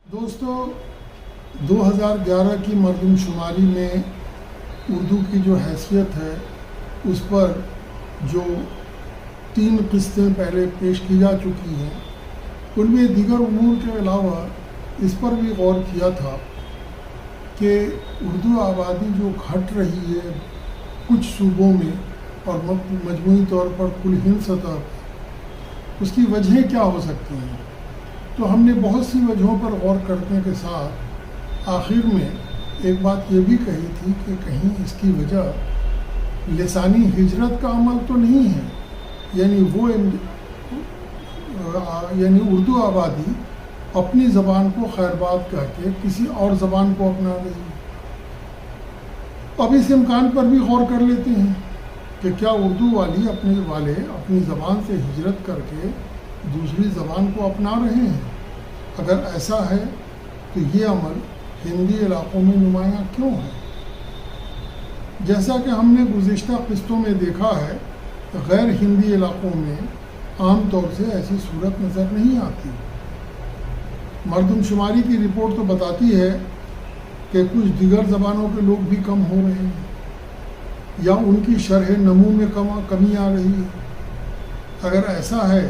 دوستو 2011 کی مردم شماری میں اردو کی جو حیثیت ہے اس پر جو 3 قسطیں پہلے پیش کی جا چکی ہیں، ان میں دیگر امور کے علاوہ اس پر بھی غور کیا تھا کہ اردو آبادی جو گھٹ رہی ہے کچھ صوبوں میں اور مجموعی طور پر کل ہند سطح پر، اس کی وجہیں کیا ہو سکتی ہیں۔ تو ہم نے بہت سی وجہوں پر غور کرنے کے ساتھ آخر میں ایک بات یہ بھی کہی تھی کہ کہیں اس کی وجہ لسانی ہجرت کا عمل تو نہیں ہے، یعنی اردو آبادی اپنی زبان کو خیر بات کہہ کے کسی اور زبان کو اپنا رہی ہے۔ اب اس امکان پر بھی غور کر لیتے ہیں کہ کیا اردو والے اپنی زبان سے ہجرت کر کے دوسری زبان کو اپنا رہے ہیں؟ اگر ایسا ہے تو یہ عمل ہندی علاقوں میں نمایاں کیوں ہے؟ جیسا کہ ہم نے گزشتہ قسطوں میں دیکھا ہے، غیر ہندی علاقوں میں عام طور سے ایسی صورت نظر نہیں آتی۔ مردم شماری کی رپورٹ تو بتاتی ہے کہ کچھ دیگر زبانوں کے لوگ بھی کم ہو رہے ہیں یا ان کی شرح نمو میں کمی آ رہی ہے۔ اگر ایسا ہے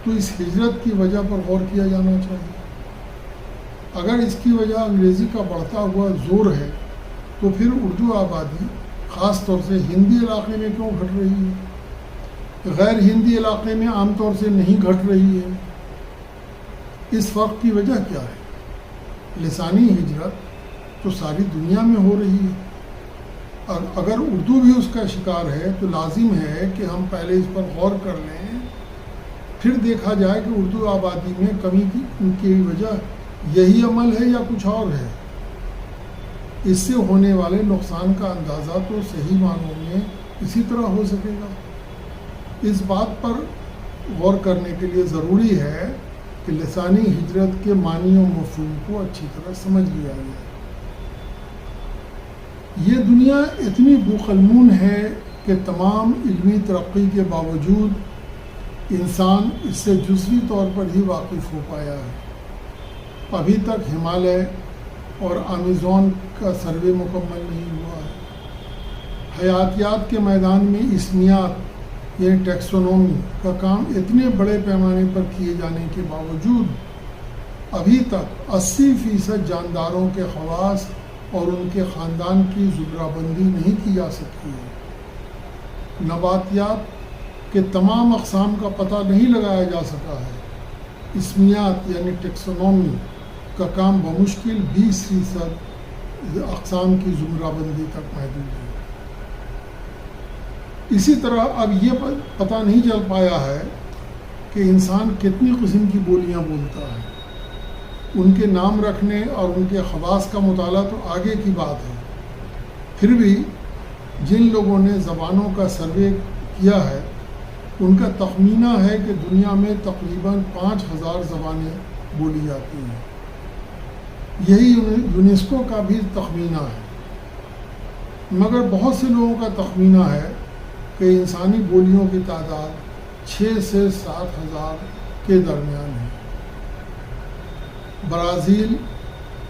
تو اس ہجرت کی وجہ پر غور کیا جانا چاہیے۔ اگر اس کی وجہ انگریزی کا بڑھتا ہوا زور ہے تو پھر اردو آبادی خاص طور سے ہندی علاقے میں کیوں گھٹ رہی ہے، غیر ہندی علاقے میں عام طور سے نہیں گھٹ رہی ہے؟ اس فرق کی وجہ کیا ہے؟ لسانی ہجرت تو ساری دنیا میں ہو رہی ہے، اور اگر اردو بھی اس کا شکار ہے تو لازم ہے کہ ہم پہلے اس پر غور کر لیں، پھر دیکھا جائے کہ اردو آبادی میں کمی کی وجہ یہی عمل ہے یا کچھ اور ہے۔ اس سے ہونے والے نقصان کا اندازہ تو صحیح معنوں میں اسی طرح ہو سکے گا۔ اس بات پر غور کرنے کے لیے ضروری ہے کہ لسانی ہجرت کے معنی و مفہوم کو اچھی طرح سمجھ لیا جائے۔ یہ دنیا اتنی بوقلمون ہے کہ تمام علمی ترقی کے باوجود انسان اس سے جزوی طور پر ہی واقف ہو پایا ہے۔ ابھی تک ہمالیہ اور امیزون کا سروے مکمل نہیں ہوا ہے۔ حیاتیات کے میدان میں اسمیات یعنی ٹیکسونومی کا کام اتنے بڑے پیمانے پر کیے جانے کے باوجود ابھی تک 80% جانداروں کے خواص اور ان کے خاندان کی زمرہ بندی نہیں کی جا سکتی ہے۔ نباتیات کے تمام اقسام کا پتہ نہیں لگایا جا سکا ہے۔ اسمیات یعنی ٹیکسونومی کا کام بمشکل 20% اقسام کی زمرہ بندی تک محدود ہے۔ اسی طرح اب یہ پتہ نہیں چل پایا ہے کہ انسان کتنی قسم کی بولیاں بولتا ہے۔ ان کے نام رکھنے اور ان کے خواص کا مطالعہ تو آگے کی بات ہے، پھر بھی جن لوگوں نے زبانوں کا سروے کیا ہے ان کا تخمینہ ہے کہ دنیا میں تقریباً 5000 زبانیں بولی جاتی ہیں۔ یہی یونیسکو کا بھی تخمینہ ہے، مگر بہت سے لوگوں کا تخمینہ ہے کہ انسانی بولیوں کی تعداد 6 سے 7000 کے درمیان ہے۔ برازیل،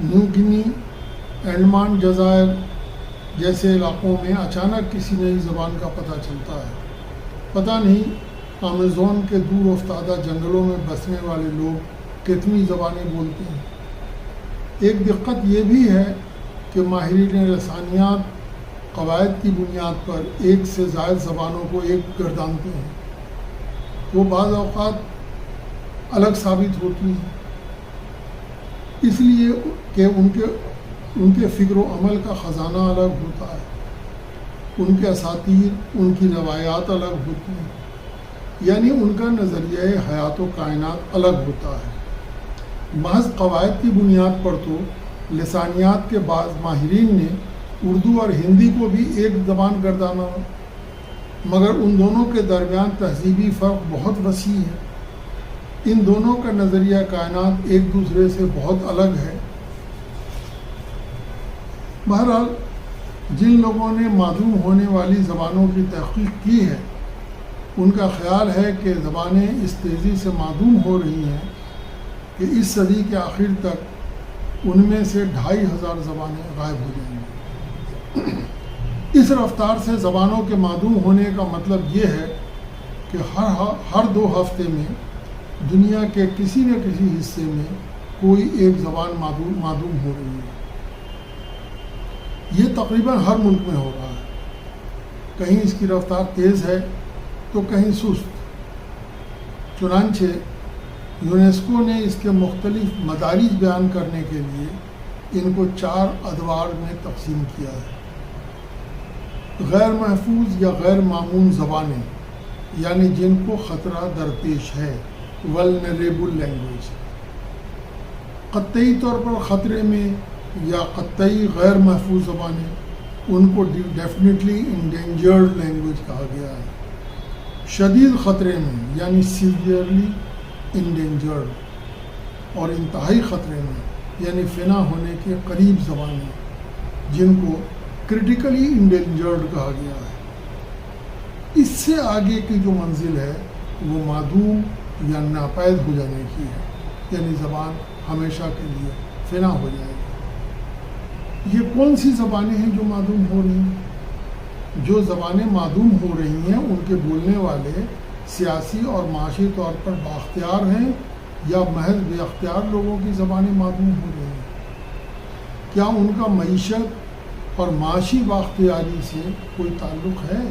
نیو گنی، انڈمان جزائر جیسے علاقوں میں اچانک کسی نئی زبان کا پتہ چلتا ہے۔ پتہ نہیں امیزون کے دور افتادہ جنگلوں میں بسنے والے لوگ کتنی زبانیں بولتے ہیں۔ ایک دقت یہ بھی ہے کہ ماہرین لسانیات قواعد کی بنیاد پر ایک سے زائد زبانوں کو ایک گردانتے ہیں۔ وہ بعض اوقات الگ ثابت ہوتی ہیں، اس لیے کہ ان کے فکر و عمل کا خزانہ الگ ہوتا ہے، ان کے اساطیر، ان کی روایات الگ ہوتی ہیں، یعنی ان کا نظریہ حیات و کائنات الگ ہوتا ہے۔ محض قواعد کی بنیاد پر تو لسانیات کے بعض ماہرین نے اردو اور ہندی کو بھی ایک زبان گردانا، مگر ان دونوں کے درمیان تہذیبی فرق بہت وسیع ہے۔ ان دونوں کا نظریہ کائنات ایک دوسرے سے بہت الگ ہے۔ بہرحال جن لوگوں نے معدوم ہونے والی زبانوں کی تحقیق کی ہے ان کا خیال ہے کہ زبانیں اس تیزی سے معدوم ہو رہی ہیں کہ اس صدی کے آخر تک ان میں سے 2500 زبانیں غائب ہو جائیں گی۔ اس رفتار سے زبانوں کے معدوم ہونے کا مطلب یہ ہے کہ ہر 2 ہفتے میں دنیا کے کسی نہ کسی حصے میں کوئی ایک زبان معدوم ہو رہی ہے۔ یہ تقریباً ہر ملک میں ہو رہا ہے، کہیں اس کی رفتار تیز ہے تو کہیں سست۔ چنانچہ یونیسکو نے اس کے مختلف مدارج بیان کرنے کے لیے ان کو 4 ادوار میں تقسیم کیا ہے۔ غیر محفوظ یا غیر معمون زبانیں، یعنی جن کو خطرہ درپیش ہے، ولنریبل لینگویج۔ قطعی طور پر خطرے میں یا قطعی غیر محفوظ زبانیں، ان کو ڈیفینیٹلی انڈینجرڈ لینگویج کہا گیا ہے۔ شدید خطرے میں یعنی سیویئرلی انڈینجرڈ، اور انتہائی خطرے میں یعنی فنا ہونے کے قریب زبانیں، جن کو کرٹیکلی انڈینجرڈ کہا گیا ہے۔ اس سے آگے کی جو منزل ہے وہ معدوم یا ناپید ہو جانے کی ہے، یعنی زبان ہمیشہ کے لیے فنا ہو جائے گی۔ یہ کون سی زبانیں ہیں جو معدوم ہو رہی ہیں؟ جو زبانیں معدوم ہو رہی ہیں ان کے بولنے والے سیاسی اور معاشی طور پر بااختیار ہیں یا محض بے اختیار لوگوں کی زبانیں معدوم ہو رہی ہیں؟ کیا ان کا معیشت اور معاشی بااختیاری سے کوئی تعلق ہے؟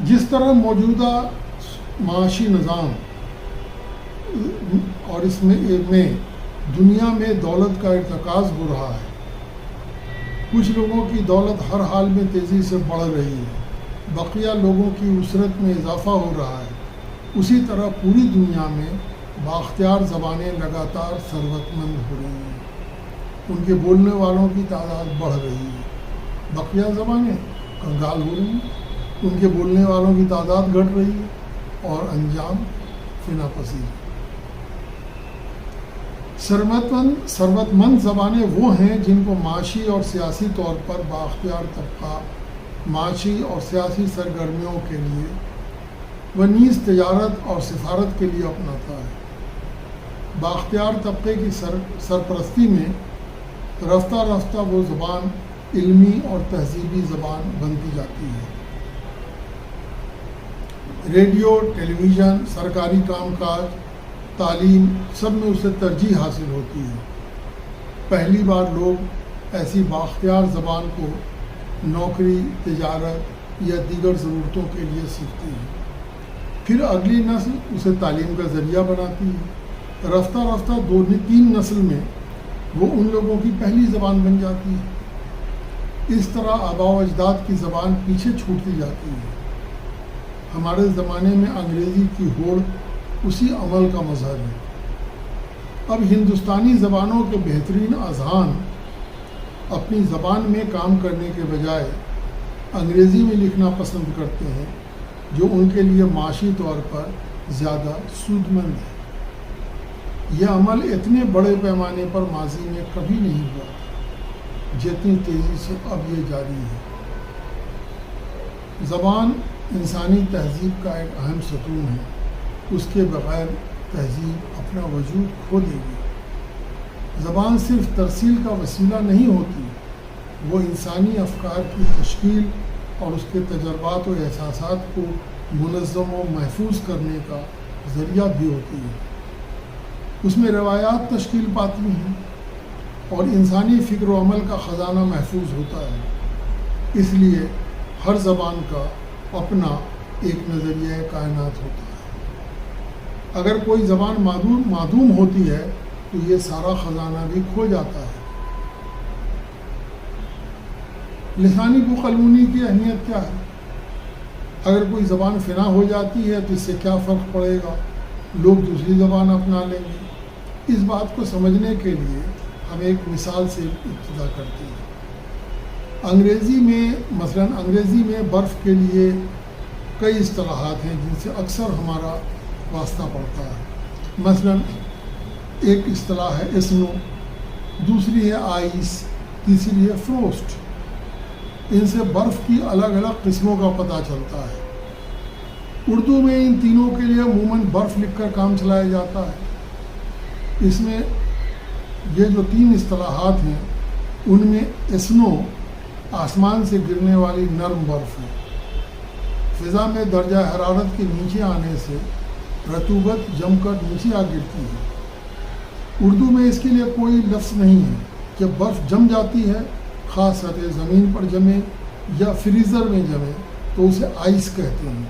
جس طرح موجودہ معاشی نظام اور اس میں دنیا میں دولت کا ارتکاز ہو رہا ہے، کچھ لوگوں کی دولت ہر حال میں تیزی سے بڑھ رہی ہے، بقیہ لوگوں کی اسرت میں اضافہ ہو رہا ہے، اسی طرح پوری دنیا میں بااختیار زبانیں لگاتار ثروت مند ہو رہی ہیں، ان کے بولنے والوں کی تعداد بڑھ رہی ہے، بقیہ زبانیں کنگال ہو رہی ہیں، ان کے بولنے والوں کی تعداد گھٹ رہی ہے اور انجام فنا پذیر ہے۔ ثروت مند زبانیں وہ ہیں جن کو معاشی اور سیاسی طور پر بااختیار طبقہ معاشی اور سیاسی سرگرمیوں کے لیے و نیز تجارت اور سفارت کے لیے اپناتا ہے۔ بااختیار طبقے کی سرپرستی میں رفتہ رفتہ وہ زبان علمی اور تہذیبی زبان بنتی جاتی ہے۔ ریڈیو، ٹیلی ویژن، سرکاری کام کاج، تعلیم، سب میں اسے ترجیح حاصل ہوتی ہے۔ پہلی بار لوگ ایسی بااختیار زبان کو نوکری، تجارت یا دیگر ضرورتوں کے لیے سیکھتے ہیں، پھر اگلی نسل اسے تعلیم کا ذریعہ بناتی ہے۔ رفتہ رفتہ 2-3 نسل میں وہ ان لوگوں کی پہلی زبان بن جاتی ہے۔ اس طرح آباء و اجداد کی زبان پیچھے چھوٹتی جاتی ہے۔ ہمارے زمانے میں انگریزی کی ہوڑ اسی عمل کا مظہر ہے۔ اب ہندوستانی زبانوں کے بہترین اذہان اپنی زبان میں کام کرنے کے بجائے انگریزی میں لکھنا پسند کرتے ہیں، جو ان کے لیے معاشی طور پر زیادہ سود مند ہے۔ یہ عمل اتنے بڑے پیمانے پر ماضی میں کبھی نہیں ہوا جتنی تیزی سے اب یہ جاری ہے۔ زبان انسانی تہذیب کا ایک اہم ستون ہے، اس کے بغیر تہذیب اپنا وجود کھو دے گی۔ زبان صرف ترسیل کا وسیلہ نہیں ہوتی، وہ انسانی افکار کی تشکیل اور اس کے تجربات و احساسات کو منظم و محفوظ کرنے کا ذریعہ بھی ہوتی ہے۔ اس میں روایات تشکیل پاتی ہیں اور انسانی فکر و عمل کا خزانہ محفوظ ہوتا ہے۔ اس لیے ہر زبان کا اپنا ایک نظریہ کائنات ہوتا ہے۔ اگر کوئی زبان معدوم ہوتی ہے تو یہ سارا خزانہ بھی کھو جاتا ہے۔ لسانی بقلمونی کی اہمیت کیا ہے؟ اگر کوئی زبان فنا ہو جاتی ہے تو اس سے کیا فرق پڑے گا؟ لوگ دوسری زبان اپنا لیں گے۔ اس بات کو سمجھنے کے لیے ہم ایک مثال سے ابتدا کرتے ہیں۔ انگریزی میں برف کے لیے کئی اصطلاحات ہیں جن سے اکثر ہمارا واسطہ پڑتا ہے۔ مثلا ایک اصطلاح ہے اسنو، دوسری ہے آئس، تیسری ہے فروسٹ۔ ان سے برف کی الگ الگ قسموں کا پتہ چلتا ہے۔ اردو میں ان تینوں کے لیے عموماً برف لکھ کر کام چلایا جاتا ہے۔ اس میں یہ جو تین اصطلاحات ہیں ان میں اسنو آسمان سے گرنے والی نرم برف ہے۔ فضا میں درجہ حرارت کے نیچے آنے سے رطوبت جم کر نیچے آ گرتی ہے۔ اردو میں اس کے لیے کوئی لفظ نہیں ہے۔ جب برف جم جاتی ہے، خاص سطح زمین پر جمے یا فریزر میں جمے، تو اسے آئس کہتے ہیں،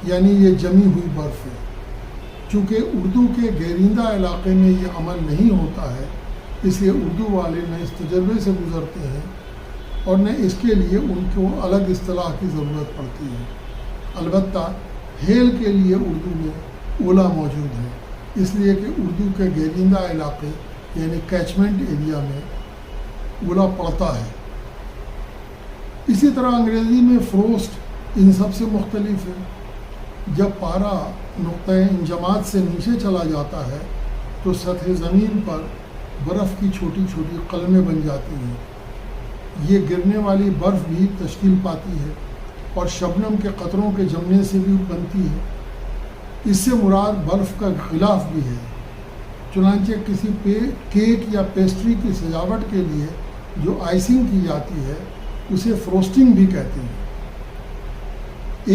یعنی یہ جمی ہوئی برف ہے۔ چونکہ اردو کے گیرندہ علاقے میں یہ عمل نہیں ہوتا ہے، اس لیے اردو والے نہ اس تجربے سے گزرتے ہیں اور نہ اس کے لیے ان کو الگ اصطلاح کی ضرورت پڑتی ہے۔ البتہ ہیل کے لیے اردو میں اولا موجود ہے، اس لیے کہ اردو کے گیرندہ علاقے یعنی کیچمنٹ ایریا میں اولا پڑتا ہے۔ اسی طرح انگریزی میں فروسٹ ان سب سے مختلف ہے۔ جب پارا نقطۂ انجماد سے نیچے چلا جاتا ہے تو سطح زمین پر برف کی چھوٹی چھوٹی قلمیں بن جاتی ہیں۔ یہ گرنے والی برف بھی تشکیل پاتی ہے اور شبنم کے قطروں کے جمنے سے بھی بنتی ہے۔ اس سے مراد برف کا غلاف بھی ہے۔ چنانچہ کسی کیک یا پیسٹری کی سجاوٹ کے لیے جو آئسنگ کی جاتی ہے اسے فروسٹنگ بھی کہتے ہیں۔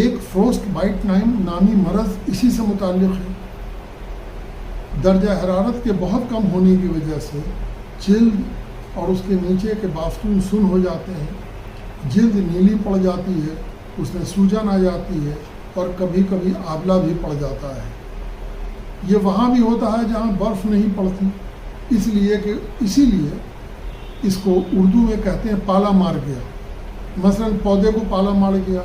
ایک فروسٹ بائٹ نامی مرض اسی سے متعلق ہے۔ درجہ حرارت کے بہت کم ہونے کی وجہ سے جلد اور اس کے نیچے کے بافتون سن ہو جاتے ہیں، جلد نیلی پڑ جاتی ہے، اس میں سوجن آ جاتی ہے اور کبھی کبھی آبلہ بھی پڑ جاتا ہے۔ یہ وہاں بھی ہوتا ہے جہاں برف نہیں پڑتی، اسی لیے اس کو اردو میں کہتے ہیں پالا مار گیا۔ مثلا پودے کو پالا مار گیا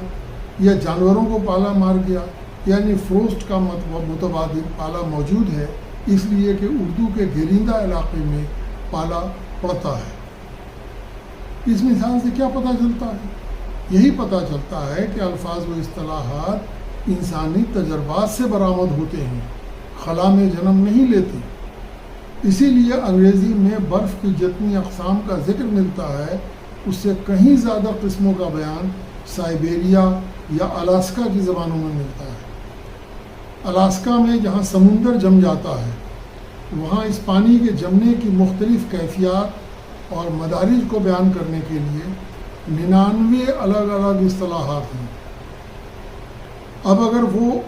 یا جانوروں کو پالا مار گیا، یعنی فروسٹ کا متبادل پالا موجود ہے، اس لیے کہ اردو کے گیرندہ علاقے میں پالا پڑتا ہے۔ اس مثال سے کیا پتہ چلتا ہے؟ یہی پتہ چلتا ہے کہ الفاظ و اصطلاحات انسانی تجربات سے برآمد ہوتے ہیں، خلا میں جنم نہیں لیتے۔ اسی لیے انگریزی میں برف کی جتنی اقسام کا ذکر ملتا ہے اس سے کہیں زیادہ قسموں کا بیان سائبیریا یا الاسکا کی زبانوں میں ملتا ہے۔ الاسکا میں جہاں سمندر جم جاتا ہے وہاں اس پانی کے جمنے کی مختلف کیفیات اور مدارج کو بیان کرنے کے لیے 99 الگ الگ اصطلاحات ہیں۔ اب اگر وہ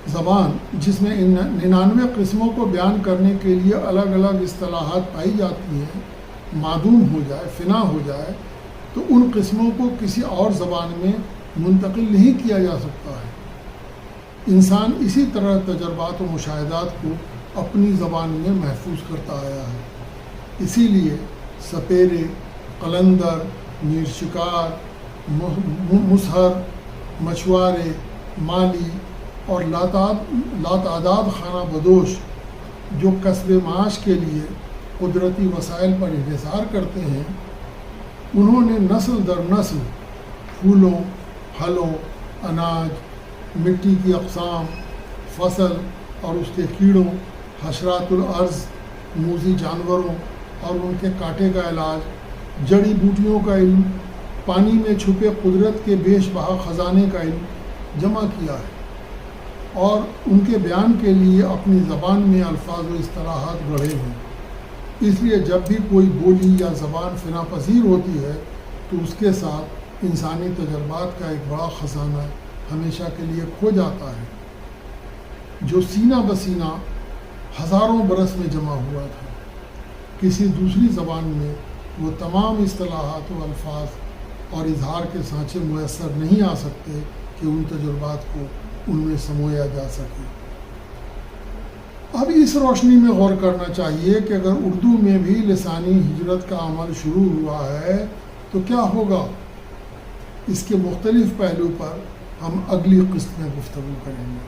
زبان جس میں ان 99 قسموں کو بیان کرنے کے لیے الگ الگ اصطلاحات پائی جاتی ہیں معدوم ہو جائے، فنا ہو جائے، تو ان قسموں کو کسی اور زبان میں منتقل نہیں کیا جا سکتا ہے۔ انسان اسی طرح تجربات و مشاہدات کو اپنی زبان میں محفوظ کرتا آیا ہے۔ اسی لیے سپیرے، قلندر، میر شکار، مسہر، مچھوارے، مالی اور لاتعداد خانہ بدوش جو کسب معاش کے لیے قدرتی وسائل پر انحصار کرتے ہیں، انہوں نے نسل در نسل پھولوں، پھلوں، اناج، مٹی کی اقسام، فصل اور اس کے کیڑوں، حشرات الارض، موذی جانوروں اور ان کے کاٹے کا علاج، جڑی بوٹیوں کا علم، پانی میں چھپے قدرت کے بیش بہا خزانے کا علم جمع کیا ہے اور ان کے بیان کے لیے اپنی زبان میں الفاظ و اصطلاحات گڑھے ہیں۔ اس لیے جب بھی کوئی بولی یا زبان فنا پذیر ہوتی ہے تو اس کے ساتھ انسانی تجربات کا ایک بڑا خزانہ ہمیشہ کے لیے کھو جاتا ہے، جو سینہ بسینہ ہزاروں برس میں جمع ہوا تھا۔ کسی دوسری زبان میں وہ تمام اصطلاحات و الفاظ اور اظہار کے سانچے میسر نہیں آ سکتے کہ ان تجربات کو ان میں سمویا جا سکے۔ اب اس روشنی میں غور کرنا چاہیے کہ اگر اردو میں بھی لسانی ہجرت کا عمل شروع ہوا ہے تو کیا ہوگا؟ اس کے مختلف پہلو پر ہم اگلی قسط میں گفتگو کریں گے۔